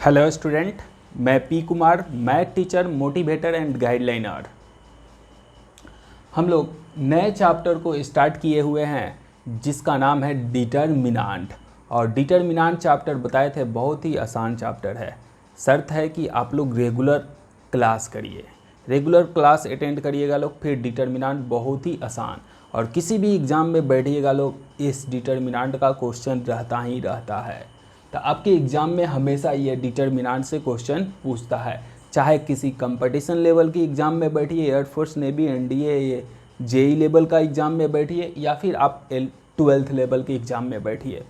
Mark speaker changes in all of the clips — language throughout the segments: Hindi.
Speaker 1: हेलो स्टूडेंट, मैं P Kumar, math teacher, motivator and guideliner. हम लोग नए चैप्टर को स्टार्ट किए हुए हैं जिसका नाम है डिटरमिनेंट। और डिटरमिनेंट चैप्टर बताए थे बहुत ही आसान चैप्टर है। शर्त है कि आप लोग रेगुलर क्लास करिए, रेगुलर क्लास अटेंड करिएगा लोग, फिर डिटरमिनेंट बहुत ही आसान। और किसी भी एग्ज़ाम में बैठिएगा लोग, इस डिटरमिनेंट का क्वेश्चन रहता ही रहता है। तो आपके एग्ज़ाम में हमेशा ये डिटरमिनेंट से क्वेश्चन पूछता है, चाहे किसी कंपटीशन लेवल की एग्ज़ाम में बैठिए, एयरफोर्स, नेवी, एनडीए, ये जेई लेवल का एग्ज़ाम में बैठिए, या फिर आप 12th लेवल के एग्ज़ाम में बैठिए।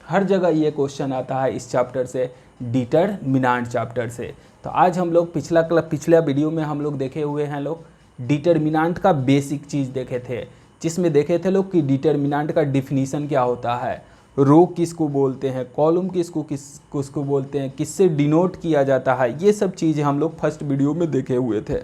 Speaker 1: हर जगह ये क्वेश्चन आता है इस चैप्टर से, डिटरमिनेंट चैप्टर से। तो आज हम लोग पिछला वीडियो में हम लोग देखे हुए हैं लोग डिटरमिनेंट का बेसिक चीज़ देखे थे, जिसमें देखे थे लोग कि डिटरमिनेंट का डिफिनीसन क्या होता है, रो किसको बोलते हैं, कॉलम किसको बोलते हैं, किससे डिनोट किया जाता है, ये सब चीज़ें हम लोग फर्स्ट वीडियो में देखे हुए थे।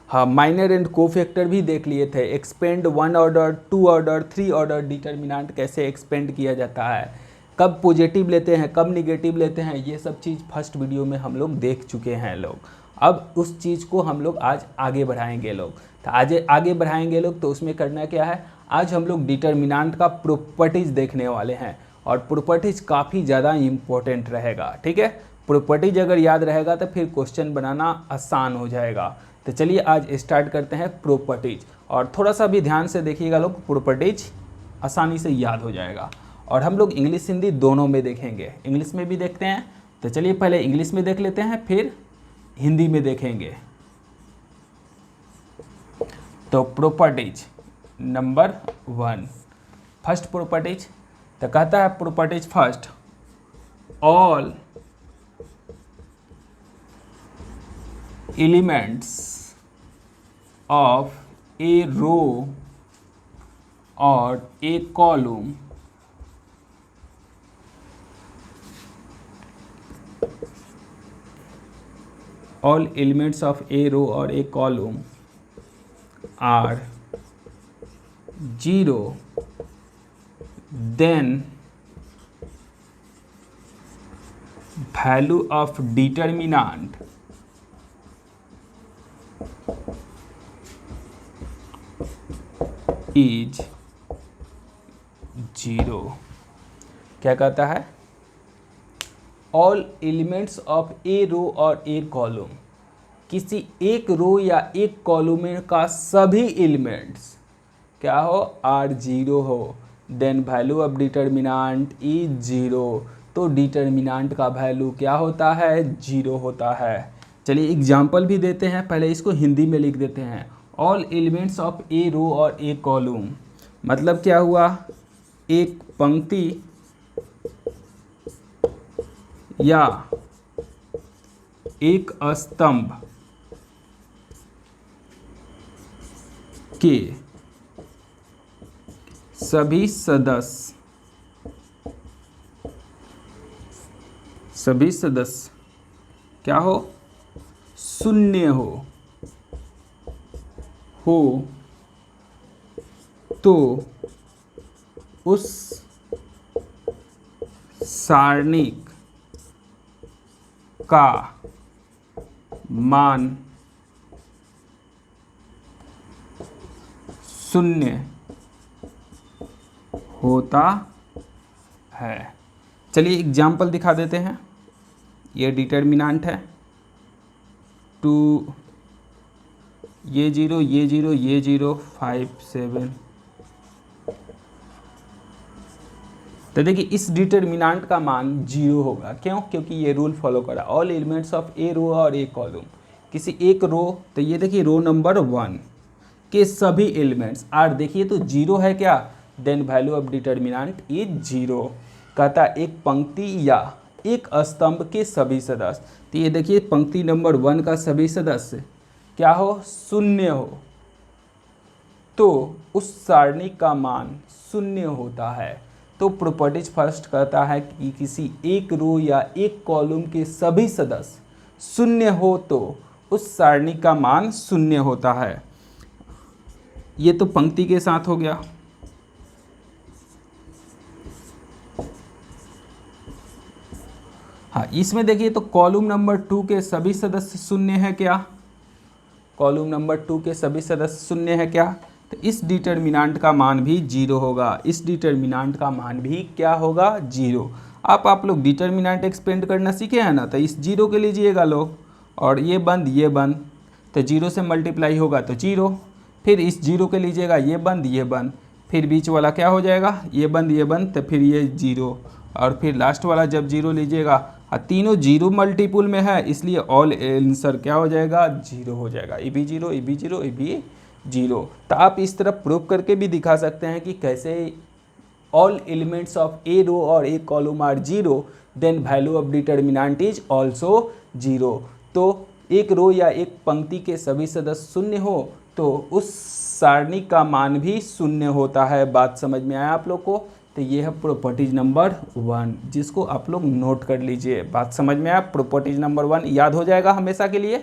Speaker 1: हाँ, माइनर एंड कोफैक्टर भी देख लिए थे, expand 1 order, 2 order, 3 order determinant कैसे एक्सपेंड किया जाता है, कब पॉजिटिव लेते हैं, कब निगेटिव लेते हैं, ये सब चीज़ फर्स्ट वीडियो में हम लोग देख चुके हैं लोग। अब उस चीज़ को हम लोग आज आगे बढ़ाएंगे लोग। तो आज आगे बढ़ाएंगे लोग, तो उसमें करना क्या है, आज हम लोग डिटरमिनेंट का प्रॉपर्टीज़ देखने वाले हैं। और प्रॉपर्टीज़ काफ़ी ज़्यादा इम्पोर्टेंट रहेगा, ठीक है। प्रॉपर्टीज अगर याद रहेगा तो फिर क्वेश्चन बनाना आसान हो जाएगा। तो चलिए आज स्टार्ट करते हैं प्रॉपर्टीज। और थोड़ा सा भी ध्यान से देखिएगा लोग, प्रॉपर्टीज आसानी से याद हो जाएगा। और हम लोग इंग्लिश हिंदी दोनों में देखेंगे, इंग्लिश में भी देखते हैं। तो चलिए पहले इंग्लिश में देख लेते हैं, फिर हिंदी में देखेंगे। तो प्रॉपर्टीज नंबर 1, फर्स्ट प्रॉपर्टीज। तो कहता है properties first, all elements of a row और a column all elements of a row or a column are 0, then value of determinant is 0। क्या कहता है, all elements of a row और ए कॉलम, किसी एक रो या एक कॉलम का सभी एलिमेंट्स क्या हो, आर 0 हो, then value of determinant is 0। तो डिटरमिनेंट का वैल्यू क्या होता है, 0 होता है। चलिए एग्जाम्पल भी देते हैं, पहले इसको हिंदी में लिख देते हैं। All elements of a row और ए कॉलम मतलब क्या हुआ, एक पंक्ति या एक स्तंभ के सभी सदस्य क्या हो, शून्य हो तो उस सारणिक का मान शून्य होता है। चलिए एग्जाम्पल दिखा देते हैं। ये डिटरमिनेंट है, 2, ये 0, ये 0, ये 0, 5, 7। तो देखिए इस डिटरमिनेंट का मान 0 होगा, क्यों, क्योंकि ये रूल फॉलो करा, all elements of a row और ए कॉलम, किसी एक रो, तो ये देखिए रो नंबर 1 के सभी एलिमेंट्स आर, देखिए तो 0 है क्या, then value of determinant is 0। कहता है एक पंक्ति या एक स्तंभ के सभी सदस्य, तो ये देखिए पंक्ति नंबर 1 का सभी सदस्य क्या हो, शून्य हो तो उस सारणी का मान शून्य होता है। तो प्रॉपर्टीज फर्स्ट कहता है कि किसी एक रो या एक कॉलम के सभी सदस्य शून्य हो तो उस सारणी का मान शून्य होता है। ये तो पंक्ति के साथ हो गया। हाँ, इसमें देखिए तो कॉलम नंबर 2 के सभी सदस्य शून्य है क्या? कॉलम नंबर 2 के सभी सदस्य शून्य है क्या? तो इस डिटर्मिनेंट का मान भी जीरो होगा। इस डिटर्मिनेंट का मान भी क्या होगा? जीरो। आप लोग डिटर्मिनेंट एक्सपेंड करना सीखे हैं ना, तो इस जीरो के लीजिएगा लोग, और ये बंद, तो जीरो से मल्टीप्लाई होगा तो जीरो, फिर इस जीरो के लीजिएगा ये बंद, फिर बीच वाला क्या हो जाएगा? ये बंद, तो फिर ये जीरो, और फिर लास्ट वाला जब जीरो लीजिएगा, तीनों जीरो मल्टीपुल में है, इसलिए ऑल आंसर क्या हो जाएगा? जीरो हो जाएगा। ये भी जीरो, ये भी जीरो, ये भी जीरो। तो आप इस तरफ प्रूव करके भी दिखा सकते हैं कि कैसे all elements of a row और a column are zero, then value of determinant is also zero. तो एक रो या एक पंक्ति के सभी सदस्य शून्य हो तो उस सारणी का मान भी शून्य होता है। बात समझ में आया आप लोग को? तो ये है प्रॉपर्टीज नंबर 1, जिसको आप लोग नोट कर लीजिए। बात समझ में आया? प्रॉपर्टीज नंबर 1 याद हो जाएगा हमेशा के लिए।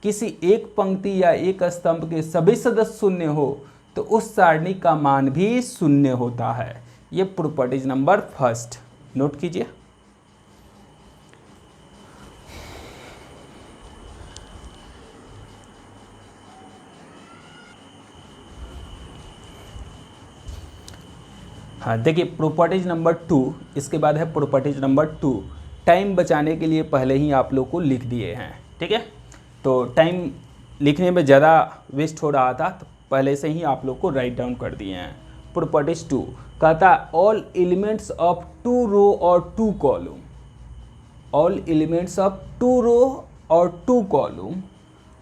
Speaker 1: किसी एक पंक्ति या एक स्तंभ के सभी सदस्य शून्य हो तो उस सारणी का मान भी शून्य होता है। ये प्रॉपर्टीज नंबर 1 नोट कीजिए। हाँ, देखिए प्रॉपर्टीज नंबर 2, इसके बाद है प्रॉपर्टीज नंबर 2। टाइम बचाने के लिए पहले ही आप लोग को लिख दिए हैं, ठीक है? तो टाइम लिखने में ज़्यादा वेस्ट हो रहा था, तो पहले से ही आप लोग को राइट डाउन कर दिए हैं। प्रॉपर्टीज 2 कहता है ऑल एलिमेंट्स ऑफ 2 रो और 2 कॉलम, ऑल एलिमेंट्स ऑफ 2 रो और 2 कॉलम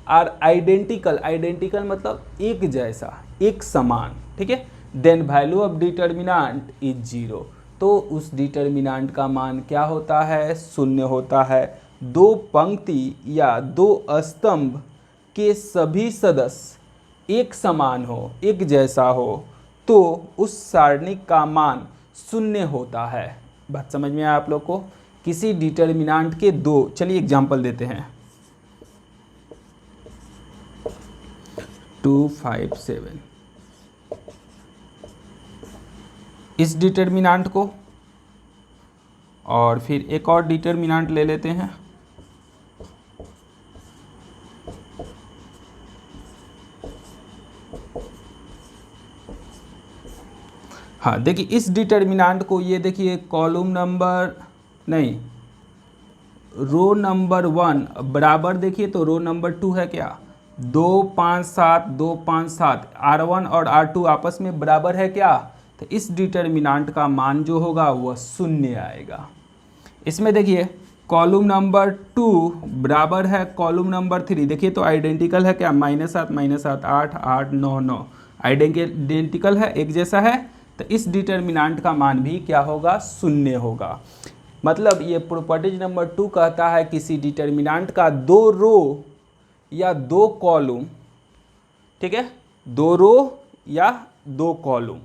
Speaker 1: आर आइडेंटिकल, आइडेंटिकल मतलब एक जैसा, एक समान, ठीक है? Then value of determinant is zero, तो उस डिटर्मिनेंट का मान क्या होता है? शून्य होता है। दो पंक्ति या दो स्तंभ के सभी सदस्य एक समान हो, एक जैसा हो, तो उस सारणी का मान शून्य होता है। बात समझ में आया आप लोग को? किसी डिटर्मिनेंट के दो, चलिए एग्जांपल देते हैं। 2, 5, 7 इस डिटर्मिनेंट को, और फिर एक और डिटर्मिनेंट ले लेते हैं। हाँ, देखिए इस डिटर्मिनेंट को, ये देखिए कॉलम नंबर नहीं, रो नंबर 1 बराबर, देखिए तो रो नंबर 2 है क्या? 2, 5, 7, 2, 5, 7, R1 और R2 आपस में बराबर है क्या? तो इस डिटर्मिनेंट का मान जो होगा वह शून्य आएगा। इसमें देखिए कॉलम नंबर 2 बराबर है कॉलम नंबर 3, देखिए तो आइडेंटिकल है क्या? -7, -7, 8, 8, 9, 9 आइडेंटिकल है, एक जैसा है। तो इस डिटर्मिनेंट का मान भी क्या होगा? शून्य होगा। मतलब ये प्रॉपर्टीज नंबर 2 कहता है किसी डिटर्मिनेंट का दो रो या दो कॉलम, ठीक है, दो रो या दो कॉलम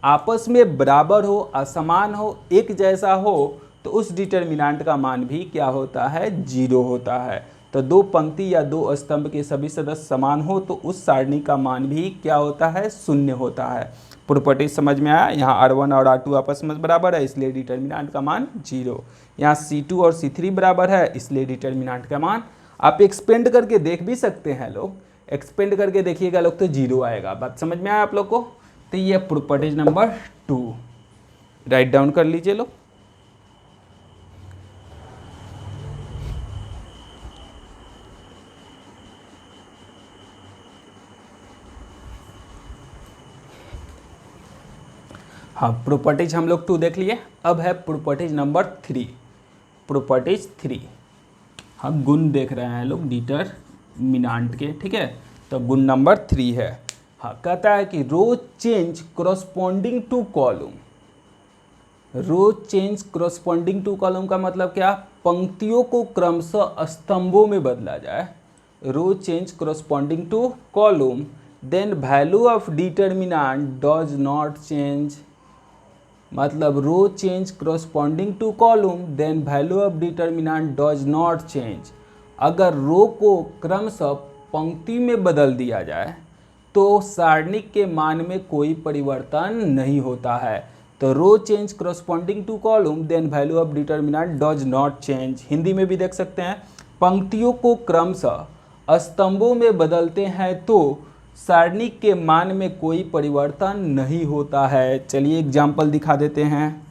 Speaker 1: आपस में बराबर हो, असमान हो, एक जैसा हो, तो उस डिटर्मिनेंट का मान भी क्या होता है? जीरो होता है। तो दो पंक्ति या दो स्तंभ के सभी सदस्य समान हो तो उस सारणी का मान भी क्या होता है? शून्य होता है। प्रॉपर्टी समझ में आया? यहाँ R1 और R2 आपस में बराबर है, इसलिए डिटर्मिनेंट का मान जीरो। यहाँ C2 और C3 बराबर है, इसलिए डिटर्मिनेंट का मान, आप एक्सपेंड करके देख भी सकते हैं लोग, एक्सपेंड करके देखिएगा लोग तो जीरो आएगा। बात समझ में आया आप लोग को? तो ये प्रॉपर्टीज नंबर 2 राइट डाउन कर लीजिए लोग। हाँ, प्रॉपर्टीज हम लोग 2 देख लिए। अब है प्रॉपर्टीज नंबर 3। प्रॉपर्टीज 3 हम गुण देख रहे हैं लोग डिटर्मिनेंट के, ठीक है? तो गुण नंबर 3 है, हाँ, कहता है कि row change corresponding to column. Row change corresponding to column का मतलब क्या? पंक्तियों को क्रमशः स्तंभों में बदला जाए। Row change corresponding to column, then value of determinant does not change. मतलब row change corresponding to column, then value of determinant does not change. अगर रो को क्रमशः पंक्ति में बदल दिया जाए तो सारणी के मान में कोई परिवर्तन नहीं होता है। तो row change corresponding to column then value of determinant does not change. Hindi में भी देख सकते हैं, पंक्तियों को क्रमशः स्तंभों में बदलते हैं तो सारणिक के मान में कोई परिवर्तन नहीं होता है। चलिए एग्जाम्पल दिखा देते हैं।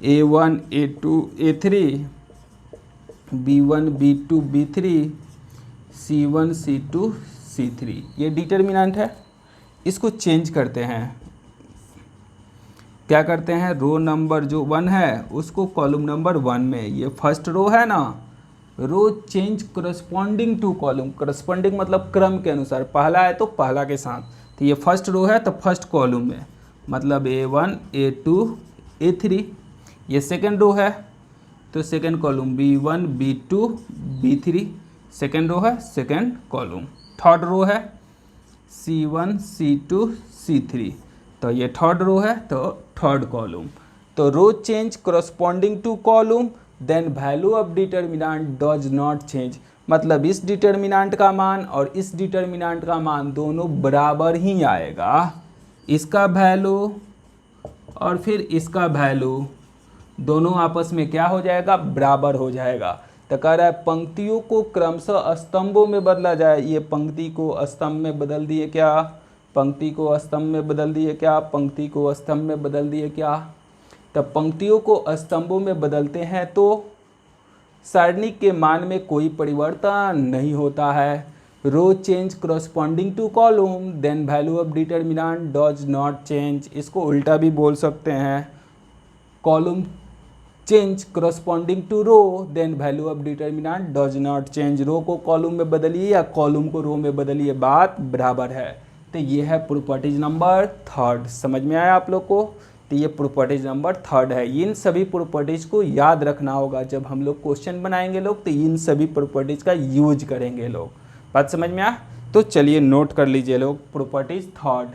Speaker 1: A1 A2 A3 B1 B2 B3 C1 C2 C3 ये डिटर्मिनेंट है। इसको चेंज करते हैं, क्या करते हैं, रो नंबर जो 1 है उसको कॉलम नंबर 1 में, ये फर्स्ट रो है ना, row change corresponding to column, corresponding मतलब क्रम के अनुसार, पहला है तो पहला के साथ, तो ये फर्स्ट रो है तो फर्स्ट कॉलम में, मतलब A1 A2 A3। ये सेकेंड रो है तो second column B1 B2 B3, second row है सेकेंड कॉलम। थर्ड रो है C1 C2 C3, तो ये थर्ड रो है तो थर्ड कॉलम। तो row change corresponding to column then value of determinant does not change, मतलब इस डिटर्मिनेंट का मान और इस डिटर्मिनेंट का मान दोनों बराबर ही आएगा। इसका वैल्यू और फिर इसका वैल्यू दोनों आपस में क्या हो जाएगा, बराबर हो जाएगा। तो कह रहा है पंक्तियों को क्रमशः स्तंभों में बदला जाए। ये पंक्ति को स्तंभ में बदल दिए क्या, पंक्ति को स्तंभ में बदल दिए क्या, पंक्ति को स्तंभ में बदल दिए क्या। तब पंक्तियों को स्तंभों में बदलते हैं तो सारणी के मान में कोई परिवर्तन नहीं होता है। Row change corresponding to column then value of determinant does not change. इसको उल्टा भी बोल सकते हैं, column change corresponding to row then value of determinant does not change. Row को कॉलम में बदलिए या कॉलम को रो में बदलिए, बात बराबर है। तो ये है प्रॉपर्टीज नंबर 3। समझ में आया आप लोग को, तो ये प्रॉपर्टीज नंबर 3 है। इन सभी प्रॉपर्टीज को याद रखना होगा, जब हम लोग क्वेश्चन बनाएंगे लोग तो इन सभी प्रॉपर्टीज का यूज करेंगे लोग। बात समझ में आया, तो चलिए नोट कर लीजिए लोग प्रॉपर्टीज 3।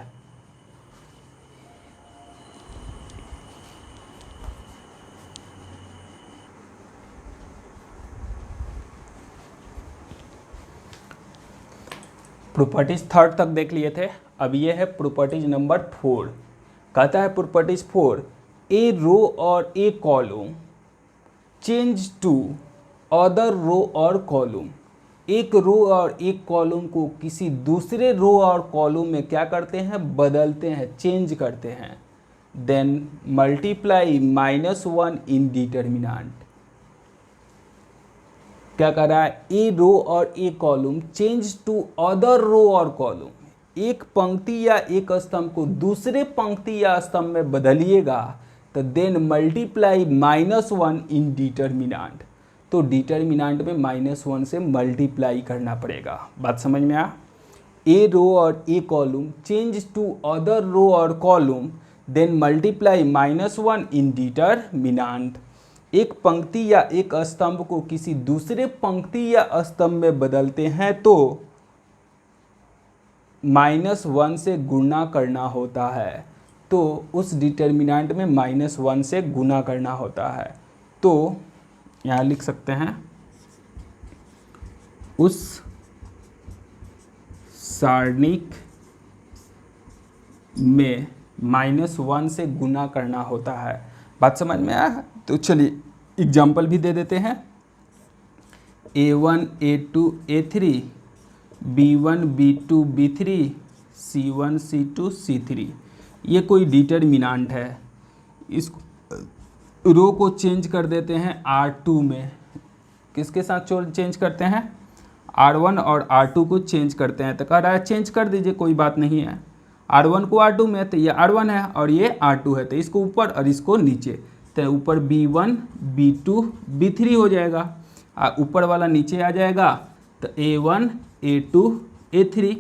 Speaker 1: प्रॉपर्टीज 3 तक देख लिए थे, अब ये है प्रॉपर्टीज नंबर 4। कहता है प्रॉपर्टीज 4, ए रो और a column change to other row और कॉलम। एक रो और एक कॉलम को किसी दूसरे रो और कॉलम में क्या करते हैं, बदलते हैं, चेंज करते हैं। Then multiply -1 in determinant. क्या कर रहा है, ए रो और a column change to other row और कॉलम। एक पंक्ति या एक स्तंभ को दूसरे पंक्ति या स्तंभ में बदलिएगा तो देन मल्टीप्लाई -1 इन डिटर्मिनेंट। तो डिटर्मिनेंट में -1 से मल्टीप्लाई करना पड़ेगा। बात समझ में आ, ए रो और a column change to other row और column then multiply -1 in determinant. एक पंक्ति या एक स्तंभ को किसी दूसरे पंक्ति या स्तंभ में बदलते हैं तो -1 से गुणा करना होता है। तो उस डिटर्मिनेंट में -1 से गुणा करना होता है। तो यहाँ लिख सकते हैं, उस सारणिक में -1 से गुणा करना होता है। बात समझ में आया, तो चलिए एग्जाम्पल भी दे देते हैं। A1 A2 A3 B1 B2 B3 C1 C2 C3 ये कोई डिटर्मिनेंट है। इस रो को चेंज कर देते हैं R2 में। किसके साथ चेंज करते हैं, R1 और R2 को चेंज करते हैं। तो कह रहा है चेंज कर दीजिए, कोई बात नहीं है। R1 को R2 में, तो ये R1 है और ये R2 है, तो इसको ऊपर और इसको नीचे। तो ऊपर B1 B2 B3 हो जाएगा, ऊपर वाला नीचे आ जाएगा तो A1 A2 A3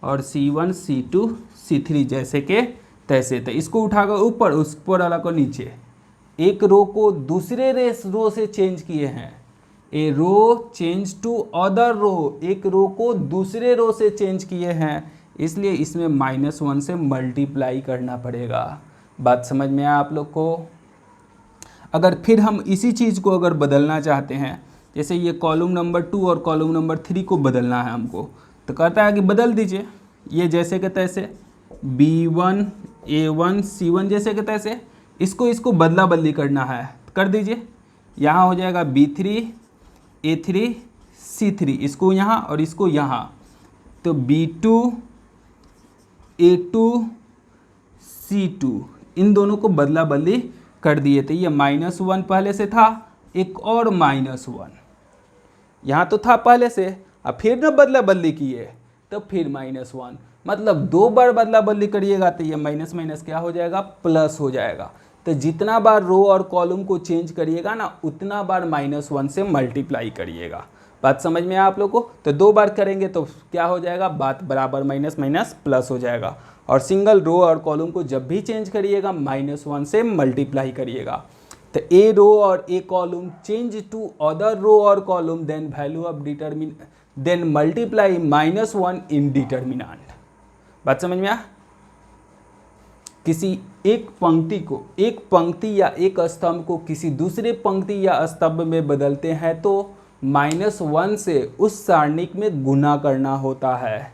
Speaker 1: और C1 C2 C3 जैसे के तैसे। तो इसको उठाकर ऊपर, उस ऊपर वाला को नीचे। एक रो को दूसरे रो से चेंज किए हैं। ए रो चेंज टू अदर रो, एक रो को दूसरे रो से चेंज किए हैं, इसलिए इसमें -1 से मल्टीप्लाई करना पड़ेगा। बात समझ में आया आप लोग को। अगर फिर हम इसी चीज़ को अगर बदलना चाहते हैं, जैसे ये कॉलम नंबर 2 और कॉलम नंबर 3 को बदलना है हमको, तो कहता है कि बदल दीजिए, ये जैसे के तैसे। B1 A1 C1 जैसे कि तैसे, इसको बदला बदली करना है, कर दीजिए। यहाँ हो जाएगा B3 A3 C3, इसको यहाँ और इसको यहाँ, तो B2 A2 C2, इन दोनों को बदला बदली कर दिए। तो ये -1 पहले से था, एक और -1 यहाँ तो था पहले से, अब फिर ना बदला बदली किए तो फिर -1, मतलब 2 बार बदला बदली करिएगा तो ये माइनस माइनस क्या हो जाएगा, प्लस हो जाएगा। तो जितना बार रो और कॉलम को चेंज करिएगा ना, उतना बार -1 से मल्टीप्लाई करिएगा। बात समझ में आया आप लोग को? तो 2 बार करेंगे तो क्या हो जाएगा, बात बराबर माइनस माइनस प्लस हो जाएगा। और सिंगल रो और कॉलम को जब भी चेंज करिएगा -1 से मल्टीप्लाई करिएगा। तो ए रो और a column change to other row और column, then value of then multiply -1 in determinant. बात समझ में आया? किसी एक पंक्ति या एक स्तंभ को किसी दूसरे पंक्ति या स्तंभ में बदलते हैं तो -1 से उस सारणिक में गुना करना होता है।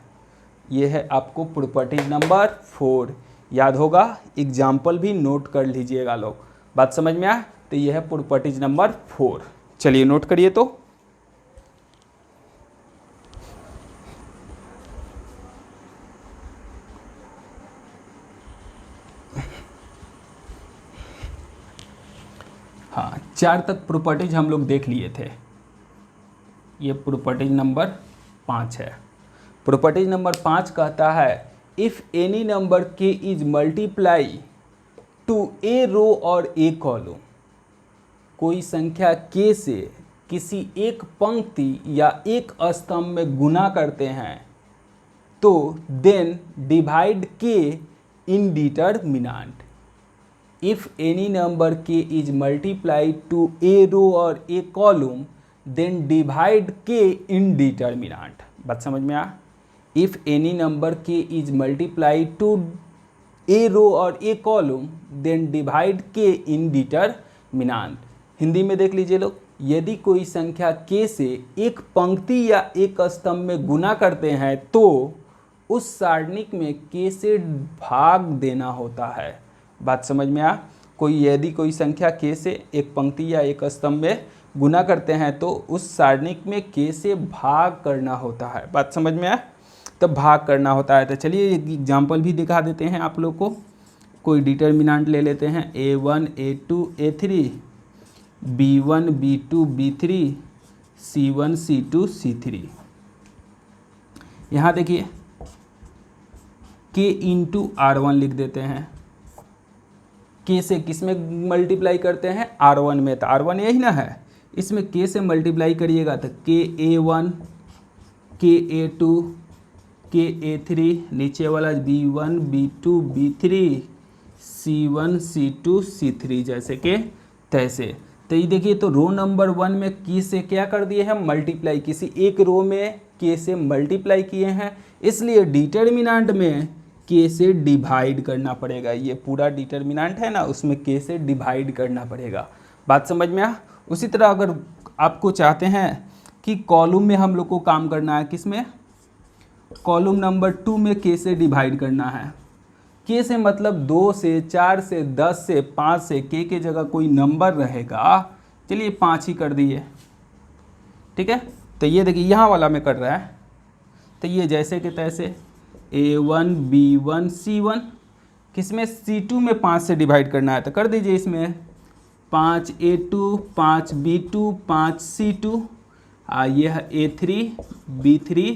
Speaker 1: ये है आपको प्रॉपर्टी नंबर 4, याद होगा, एग्जाम्पल भी नोट कर लीजिएगा लोग। बात समझ में आया? तो ये है प्रॉपर्टीज नंबर 4। चलिए नोट करिए। तो हाँ, 4 तक प्रॉपर्टीज हम लोग देख लिए थे। ये प्रॉपर्टीज नंबर 5 है। प्रॉपर्टीज नंबर 5 कहता है if any number k is multiply to a row और ए कॉलम, कोई संख्या k से किसी एक पंक्ति या एक स्तंभ में गुना करते हैं तो then divide k in determinant. If any number k is multiply to a row और a column then divide k in determinant. बात समझ में आ? If any number k is multiply to a row और a column then divide k in determinant. Hindi में देख लीजिए लोग, यदि कोई संख्या k से एक पंक्ति या एक स्तंभ में गुना करते हैं तो उस सारणिक में k से भाग देना होता है। बात समझ में आ? यदि कोई संख्या k से एक पंक्ति या एक स्तंभ में गुना करते हैं तो उस सारणिक में k से भाग करना होता है। बात समझ में आ? तब भाग करना होता है। तो चलिए एक एग्जाम्पल भी दिखा देते हैं आप लोग को। कोई डिटर्मिनेंट ले लेते हैं, A1 A2 A3 B1 B2 B3 C1 C2 C3। यहाँ देखिए K इंटू R1 लिख देते हैं। K से किस में मल्टीप्लाई करते हैं, R1 में, तो R1 यही ना है, इसमें K से मल्टीप्लाई करिएगा तो K A1 K A2 K A3, नीचे वाला B1 B2 B3 C1 C2 C3 जैसे कि तैसे। तो ये देखिए, तो रो नंबर 1 में K से क्या कर दिए हैं, मल्टीप्लाई, किसी एक रो में K से मल्टीप्लाई किए हैं, इसलिए डिटर्मिनेंट में K से डिवाइड करना पड़ेगा। ये पूरा डिटर्मिनेंट है ना, उसमें K से डिवाइड करना पड़ेगा। बात समझ में आ? उसी तरह अगर आपको चाहते हैं कि कॉलम में हम लोग को काम करना है, किस में, कॉलम नंबर 2 में K से डिवाइड करना है। K से मतलब 2 से 4 से 10 से 5 से, K के जगह कोई नंबर रहेगा, चलिए 5 ही कर दिए, ठीक है। तो ये देखिए यहाँ वाला में कर रहा है, तो ये जैसे कि तैसे A1 B1 C1, किसमें, C2 में 5 से डिवाइड करना है, तो कर दीजिए इसमें 5 A2 5 B2 5 C2, ये है A3 B3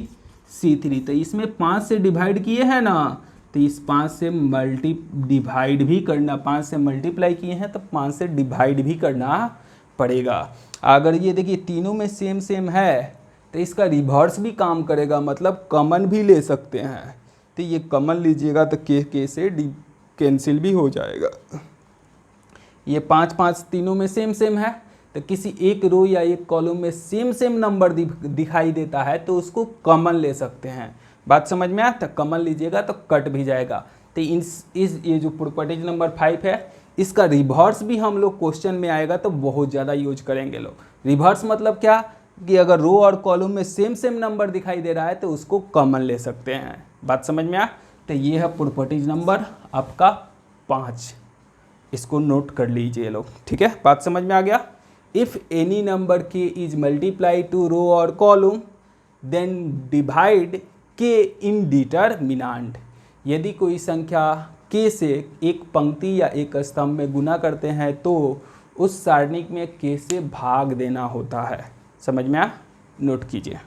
Speaker 1: C3। तो इसमें 5 से डिवाइड किए हैं ना, तो इस 5 से डिवाइड भी करना, 5 से मल्टीप्लाई किए हैं तो 5 से डिवाइड भी करना पड़ेगा। अगर ये देखिए तीनों में सेम सेम है तो इसका रिवर्स भी काम करेगा, मतलब कॉमन भी ले सकते हैं। तो ये कॉमन लीजिएगा तो के से कैंसिल भी हो जाएगा। ये 5 5 तीनों में सेम सेम है, तो किसी एक रो या एक कॉलम में सेम सेम नंबर दिखाई देता है तो उसको कॉमन ले सकते हैं। बात समझ में आया? तो कॉमन लीजिएगा तो कट भी जाएगा। तो ये जो प्रॉपर्टीज नंबर 5 है, इसका रिवर्स भी हम लोग क्वेश्चन में आएगा तो बहुत ज़्यादा यूज करेंगे लोग। रिवर्स मतलब क्या, कि अगर रो और कॉलम में सेम सेम नंबर दिखाई दे रहा है तो उसको कॉमन ले सकते हैं। बात समझ में आया? तो ये है प्रॉपर्टीज नंबर आपका 5। इसको नोट कर लीजिए लोग, ठीक है, बात समझ में आ गया। If any number k is multiply to row और कॉलम देन डिवाइड के इन डिटरमिनेंट। यदि कोई संख्या के से एक पंक्ति या एक स्तंभ में गुना करते हैं तो उस सारणिक में के से भाग देना होता है। समझ में आया? नोट कीजिए।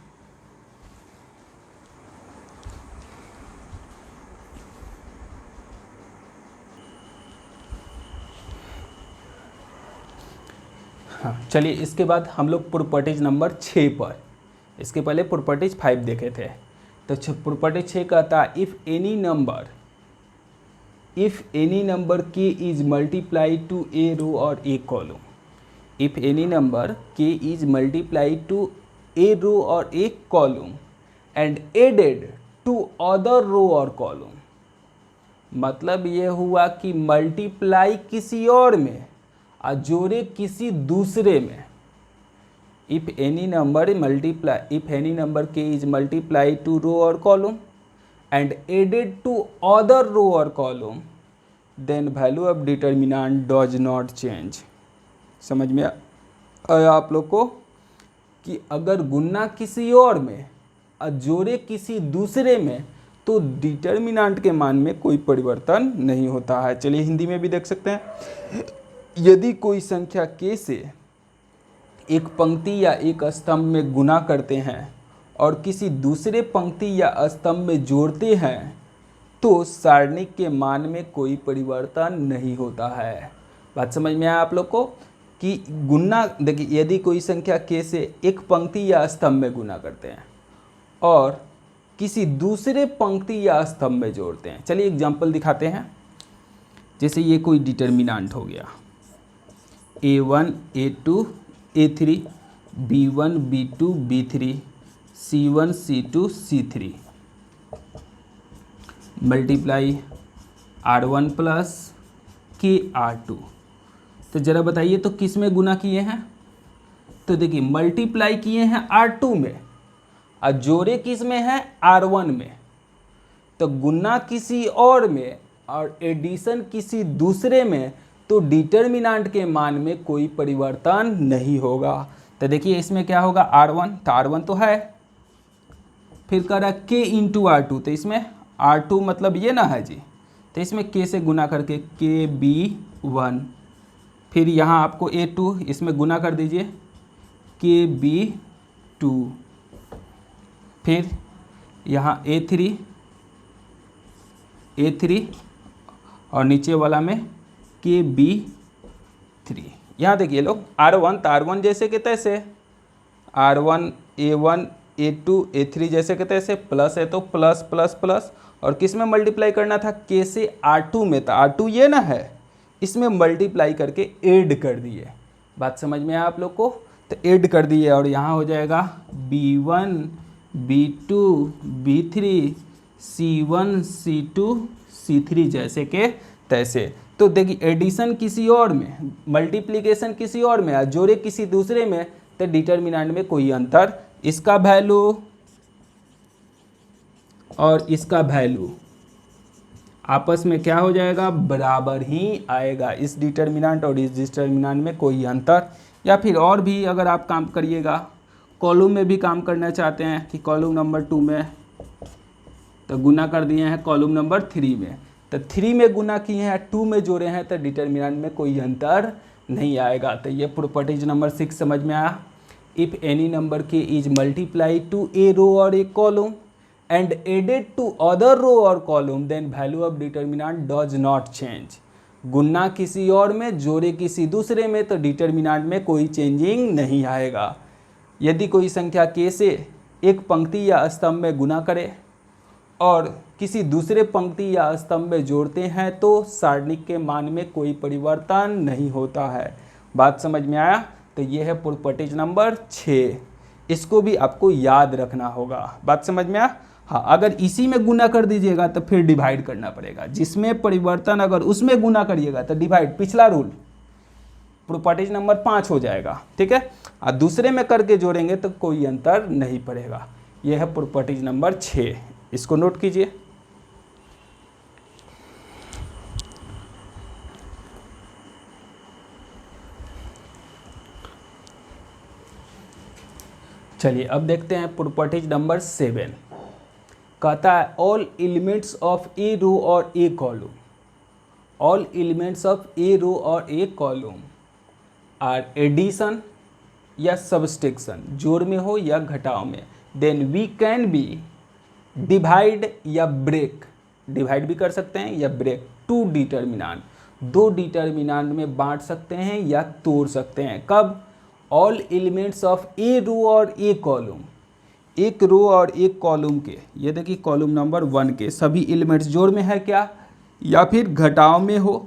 Speaker 1: हाँ, चलिए इसके बाद हम लोग प्रॉपर्टीज नंबर 6 पर, इसके पहले प्रॉपर्टीज 5 देखे थे। तो प्रॉपर्टी 6 कहता है if any number k is multiply to a row और a column. If any number k is multiply to a row और a column and added to other row और कॉलम। मतलब ये हुआ कि मल्टीप्लाई किसी और में और जोड़े किसी दूसरे में। If any number k is multiply to row और column and added to other row और column then value of determinant does not change. समझ में आया आप लोग को कि अगर गुना किसी और में और जोड़े किसी दूसरे में तो डिटरमिनेंट के मान में कोई परिवर्तन नहीं होता है। चलिए हिंदी में भी देख सकते हैं। यदि कोई संख्या के से एक पंक्ति या एक स्तंभ में गुना करते हैं और किसी दूसरे पंक्ति या स्तंभ में जोड़ते हैं तो सारणिक के मान में कोई परिवर्तन नहीं होता है। बात समझ में आया आप लोग को कि गुना, देखिए यदि कोई संख्या के से एक पंक्ति या स्तंभ में गुना करते हैं और किसी दूसरे पंक्ति या स्तंभ में जोड़ते हैं। चलिए एग्जांपल दिखाते हैं। जैसे ये कोई डिटरमिनेंट हो गया A1 A2 A3 B1 B2 B3 C1 C2 C3 multiply R1 plus के R2। तो ज़रा बताइए तो किस में गुना किए हैं? तो देखिए मल्टीप्लाई किए हैं R2 में और जोड़े किस में है? R1 में। तो गुना किसी और में और एडिशन किसी दूसरे में तो डिटरमिनेंट के मान में कोई परिवर्तन नहीं होगा। तो देखिए इसमें क्या होगा? R1, तो R1 तो है, फिर कह रहा K इंटू R2, तो इसमें R2 मतलब ये ना है जी, तो इसमें K से गुना करके KB1, फिर यहाँ आपको A2 इसमें गुना कर दीजिए KB2, फिर यहाँ A3 और नीचे वाला में KB3। यहाँ देखिए लोग R1 तो R1 जैसे के तैसे, R1 A1 A2 A3 जैसे के तैसे, प्लस है तो प्लस प्लस प्लस, और किस में मल्टीप्लाई करना था? K से R2 में, तो R2 ये ना है, इसमें मल्टीप्लाई करके ऐड कर दिए। बात समझ में आया आप लोग को? तो ऐड कर दिए और यहाँ हो जाएगा B1 B2 B3 C1 C2 C3 जैसे के तैसे। तो देखिए एडिशन किसी और में, मल्टीप्लिकेशन किसी और में और जोड़े किसी दूसरे में, तो डिटरमिनेंट में कोई अंतर, इसका वैल्यू और इसका वैल्यू आपस में क्या हो जाएगा? बराबर ही आएगा। इस डिटरमिनेंट और इस डिटरमिनेंट में कोई अंतर। या फिर और भी अगर आप काम करिएगा, कॉलम में भी काम करना चाहते हैं कि कॉलम नंबर 2 में तो गुना कर दिए हैं कॉलम नंबर 3 में, तो 3 में गुना किए हैं 2 में जोड़े हैं, तो डिटरमिनेंट में कोई अंतर नहीं आएगा। तो ये प्रॉपर्टीज नंबर 6 समझ में आया। If any number k is multiply to a row और a column and added to other row और column then value of determinant does not change. गुना किसी और में जोड़े किसी दूसरे में तो डिटरमिनेंट में कोई चेंजिंग नहीं आएगा। यदि कोई संख्या के से एक पंक्ति या स्तंभ में गुना करे और किसी दूसरे पंक्ति या स्तंभ में जोड़ते हैं तो सारणिक के मान में कोई परिवर्तन नहीं होता है। बात समझ में आया? तो ये है प्रॉपर्टीज नंबर 6, इसको भी आपको याद रखना होगा। बात समझ में आया? हाँ, अगर इसी में गुना कर दीजिएगा तो फिर डिवाइड करना पड़ेगा, जिसमें परिवर्तन अगर उसमें गुना करिएगा तो डिवाइड, पिछला रूल प्रॉपर्टीज नंबर 5 हो जाएगा, ठीक है। और दूसरे में करके जोड़ेंगे तो कोई अंतर नहीं पड़ेगा। यह है प्रॉपर्टीज नंबर 6, इसको नोट कीजिए। चलिए अब देखते हैं प्रॉपर्टीज नंबर 7। कहता है all elements of a row और a column, all elements of a row और ए कॉलम आर एडिशन या सब्सट्रैक्शन, जोड़ में हो या घटाव में, then we can be divide या ब्रेक, डिवाइड भी कर सकते हैं या ब्रेक टू डिटर्मिनांट, दो डिटर्मिनांट में बांट सकते हैं या तोड़ सकते हैं। कब? All elements of a row और ए कॉलम, एक रो और एक कॉलम के, ये देखिए कॉलम नंबर 1 के सभी एलिमेंट्स जोड़ में है क्या या फिर घटाव में हो,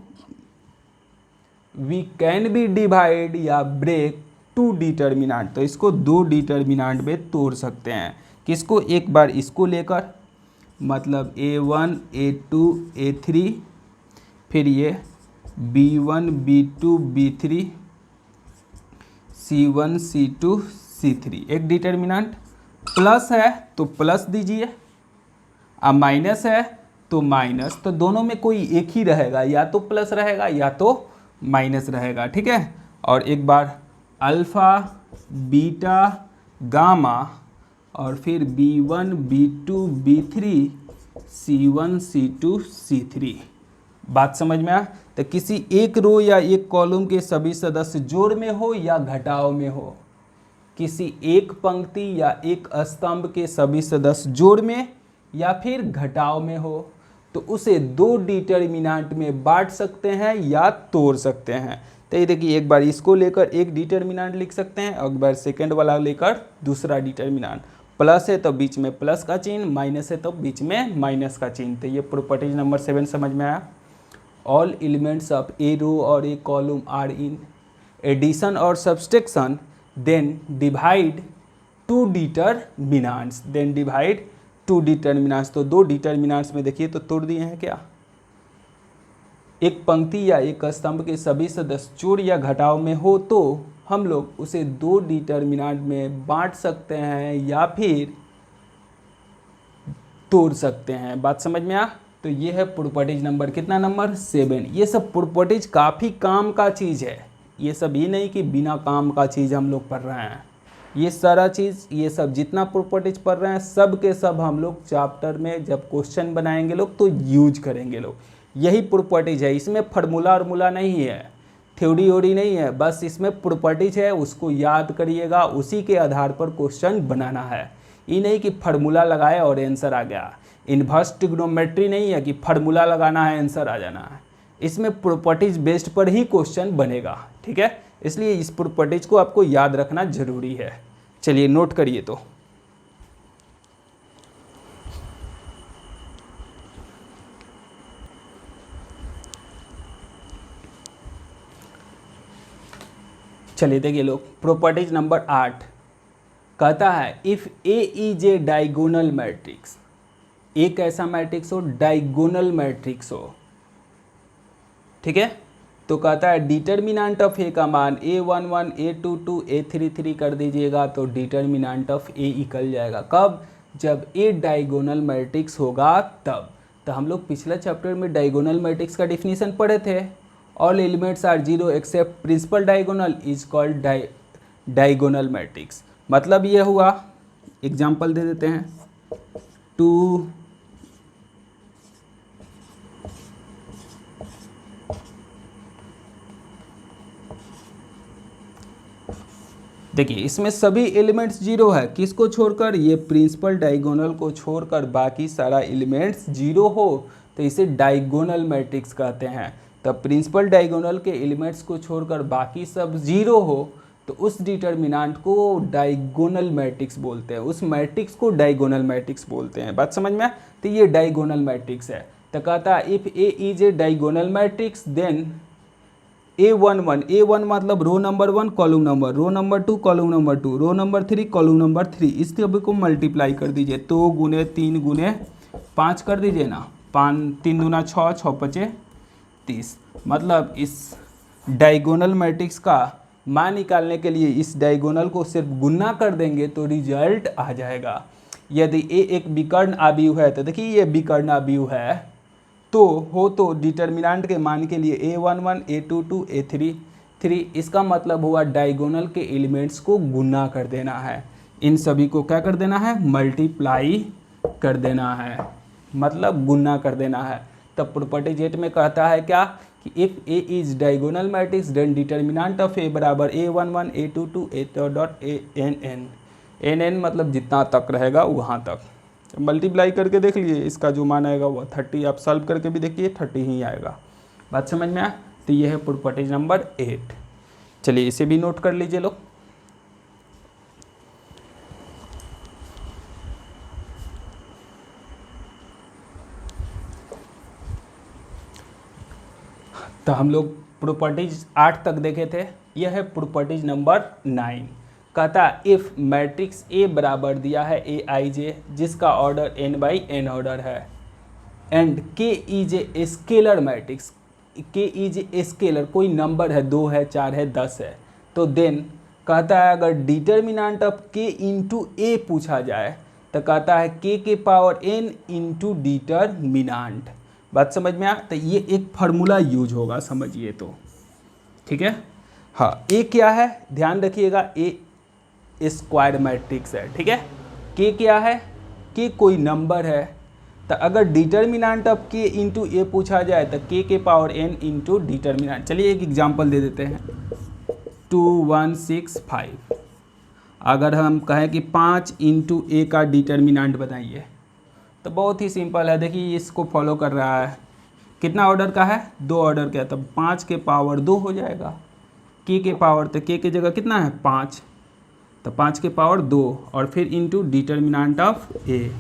Speaker 1: वी कैन बी डिवाइड या ब्रेक टू डिटर्मिनांट, तो इसको दो डिटर्मिनांट में तोड़ सकते हैं। किसको? एक बार इसको लेकर, मतलब A1 A2 A3, फिर ये B1 B2 B3 C1 C2 C3, एक डिटर्मिनांट। प्लस है तो प्लस दीजिए, अब माइनस है तो माइनस, तो दोनों में कोई एक ही रहेगा, या तो प्लस रहेगा या तो माइनस रहेगा, ठीक है। और एक बार अल्फ़ा बीटा गामा और फिर B1 B2 B3 C1 C2 C3, बात समझ में आया? तो किसी एक रो या एक कॉलम के सभी सदस्य जोड़ में हो या घटाव में हो, किसी एक पंक्ति या एक स्तंभ के सभी सदस्य जोड़ में या फिर घटाव में हो, तो उसे दो डिटर्मिनांट में बांट सकते हैं या तोड़ सकते हैं। तो ये देखिए, एक बार इसको लेकर एक डिटर्मिनांट लिख सकते हैं और एक बार सेकेंड वाला लेकर दूसरा डिटर्मिनांट। प्लस है तो बीच में प्लस का चिन्ह, माइनस है तो बीच में माइनस का चिन्ह। तो ये प्रॉपर्टीज नंबर 7 समझ में आया। All elements of a row और a column are in addition और subtraction, then divide to determinants, then divide to determinants. तो दो डिटर्मिनांट्स में देखिए तो तोड़ दिए हैं क्या, एक पंक्ति या एक स्तंभ के सभी सदस्य जोड़ या घटाव में हो तो हम लोग उसे दो डिटर्मिनांट में बांट सकते हैं या फिर तोड़ सकते हैं। बात समझ में आ? तो ये है प्रॉपर्टीज नंबर कितना, नंबर 7। ये सब प्रॉपर्टीज काफ़ी काम का चीज़ है, ये सब ये नहीं कि बिना काम का चीज़ हम लोग पढ़ रहे हैं। ये सारा चीज़, ये सब जितना प्रॉपर्टीज पढ़ रहे हैं सब के सब हम लोग चैप्टर में जब क्वेश्चन बनाएंगे लोग तो यूज करेंगे लोग। यही प्रॉपर्टीज है, इसमें फार्मूला और नहीं है, थ्योरी वोरी नहीं है, बस इसमें प्रॉपर्टीज है, उसको याद करिएगा, उसी के आधार पर क्वेश्चन बनाना है। ये नहीं कि फार्मूला लगाए और आंसर आ गया, इन्वर्स ट्रिग्नोमेट्री नहीं है कि फार्मूला लगाना है आंसर आ जाना है। इसमें प्रॉपर्टीज बेस्ड पर ही क्वेश्चन बनेगा, ठीक है। इसलिए इस प्रॉपर्टीज को आपको याद रखना जरूरी है। चलिए नोट करिए। तो चलिए देखिए लोग, प्रॉपर्टीज नंबर 8 कहता है if A is a diagonal matrix, एक ऐसा मैट्रिक्स हो डायगोनल मैट्रिक्स हो, ठीक है। तो कहता है डिटर्मिनेंट ऑफ ए का मान A11 A22 A33 कर दीजिएगा तो डिटर्मिनेंट ऑफ ए निकल जाएगा। कब? जब ए डायगोनल मैट्रिक्स होगा तब। तो हम लोग पिछले चैप्टर में डायगोनल मैट्रिक्स का डिफिनीशन पढ़े थे, all elements are zero except principal diagonal is called diagonal matrix. मतलब ये हुआ, एग्जाम्पल दे देते हैं, 2 देखिए इसमें सभी एलिमेंट्स जीरो है, किसको छोड़कर? ये प्रिंसिपल डायगोनल को छोड़कर बाकी सारा एलिमेंट्स जीरो हो तो इसे डायगोनल मैट्रिक्स कहते हैं। तब प्रिंसिपल डायगोनल के एलिमेंट्स को छोड़कर बाकी सब जीरो हो तो उस डिटर्मिनेंट को डायगोनल मैट्रिक्स बोलते हैं, उस मैट्रिक्स को डायगोनल मैट्रिक्स बोलते हैं। बात समझ में? तो ये डायगोनल मैट्रिक्स है। तो कहता है if A is a diagonal matrix then A11 मतलब row number 1 column number, row number 2 column number 2, row number 3 column number 3। इस सभी को मल्टीप्लाई कर दीजिए, 2 गुने 3 गुने 5 कर दीजिए ना, 5 3 दूना 6 6 5 30। मतलब इस डायगोनल मैट्रिक्स का मान निकालने के लिए इस डायगोनल को सिर्फ गुना कर देंगे तो रिजल्ट आ जाएगा। यदि ए एक विकर्ण आव्यूह है तो देखिए ये विकर्ण आव्यूह है तो डिटर्मिनेंट के मान के लिए A11 A22 A33, इसका मतलब हुआ डायगोनल के एलिमेंट्स को गुना कर देना है। इन सभी को क्या कर देना है, मल्टीप्लाई कर देना है, मतलब गुना कर देना है। तब प्रॉपर्टी 8 में कहता है क्या कि if A is diagonal matrix then determinant of A बराबर A11 A22 AN n मतलब जितना तक रहेगा वहाँ तक। मल्टीप्लाई करके देख लीजिए, इसका जो मान आएगा वो 30, आप सॉल्व करके भी देखिए 30 ही आएगा। बात समझ में आया? तो ये है प्रॉपर्टी नंबर 8। चलिए इसे भी नोट कर लीजिए लोग। तो हम लोग प्रॉपर्टीज 8 तक देखे थे। यह है प्रॉपर्टीज नंबर 9। कहता है इफ मैट्रिक्स ए बराबर दिया है Aij जिसका ऑर्डर n/n ऑर्डर है एंड के इज ए स्केलर मैट्रिक्स, के इज ए स्केलर कोई नंबर है, 2 है 4 है 10 है, तो देन कहता है अगर डिटर्मिनेंट ऑफ के इंटू ए पूछा जाए तो कहता है के पावर n इंटू डिटर्मिनेंट। बात समझ में आ? तो ये एक फार्मूला यूज होगा, समझिए तो ठीक है। हाँ, ए क्या है ध्यान रखिएगा, ए स्क्वायर मैट्रिक्स है, ठीक है। के क्या है, के कोई नंबर है, तो अगर डिटर्मिनेंट ऑफ के इंटू ए पूछा जाए तो के पावर n इंटू डिटर्मिनेंट। चलिए एक एग्जांपल दे देते हैं, 2165। अगर हम कहें कि 5 इंटू ए का डिटर्मिनेंट बताइए तो बहुत ही सिंपल है, देखिए इसको फॉलो कर रहा है। कितना ऑर्डर का है, 2 ऑर्डर का है, तब 5 के पावर 2 हो जाएगा। के पावर तो के की जगह कितना है 5, तो 5 के पावर 2 और फिर इंटू डिटर्मिनेंट ऑफ ए,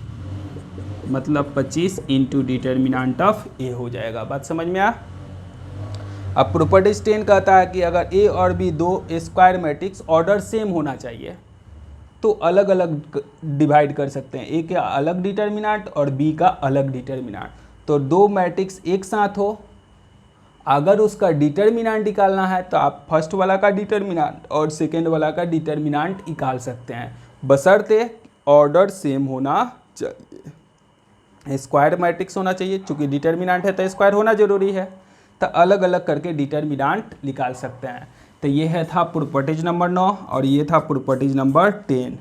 Speaker 1: मतलब 25 इंटू डिटर्मिनेंट ऑफ ए हो जाएगा। बात समझ में आ? अब प्रॉपर्टीज 10 कहता है कि अगर ए और बी दो स्क्वायर मैट्रिक्स ऑर्डर सेम होना चाहिए तो अलग अलग डिवाइड कर सकते हैं, ए का अलग डिटर्मिनेंट और बी का अलग डिटर्मिनेंट। तो दो मैट्रिक्स एक साथ हो, अगर उसका डिटर्मिनेंट निकालना है तो आप फर्स्ट वाला का डिटर्मिनेंट और सेकेंड वाला का डिटर्मिनेंट निकाल सकते हैं, बशर्ते ऑर्डर सेम होना चाहिए। स्क्वायर मैट्रिक्स होना चाहिए, चूँकि डिटर्मिनेंट है तो स्क्वायर होना जरूरी है, तो अलग अलग करके डिटर्मिनेंट निकाल सकते हैं। तो ये है था प्रॉपर्टीज नंबर 9 और ये था प्रॉपर्टीज नंबर 10।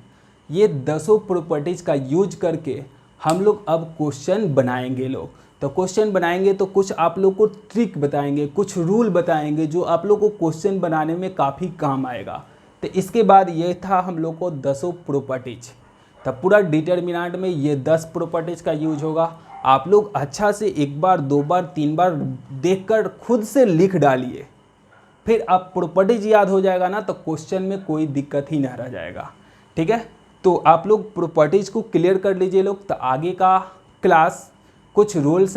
Speaker 1: ये 10 प्रॉपर्टीज का यूज करके हम लोग अब क्वेश्चन बनाएंगे लोग। तो क्वेश्चन बनाएंगे तो कुछ आप लोग को ट्रिक बताएंगे, कुछ रूल बताएंगे जो आप लोग को क्वेश्चन बनाने में काफ़ी काम आएगा। तो इसके बाद ये था हम लोग को 10 प्रॉपर्टीज। तो पूरा डिटर्मिनेंट में ये 10 प्रॉपर्टीज का यूज होगा। आप लोग अच्छा से 1 बार 2 बार 3 बार देखकर खुद से लिख डालिए, फिर आप प्रॉपर्टीज याद हो जाएगा ना तो क्वेश्चन में कोई दिक्कत ही ना रह जाएगा, ठीक है। तो आप लोग प्रॉपर्टीज को क्लियर कर लीजिए लोग। तो आगे का क्लास कुछ रूल्स है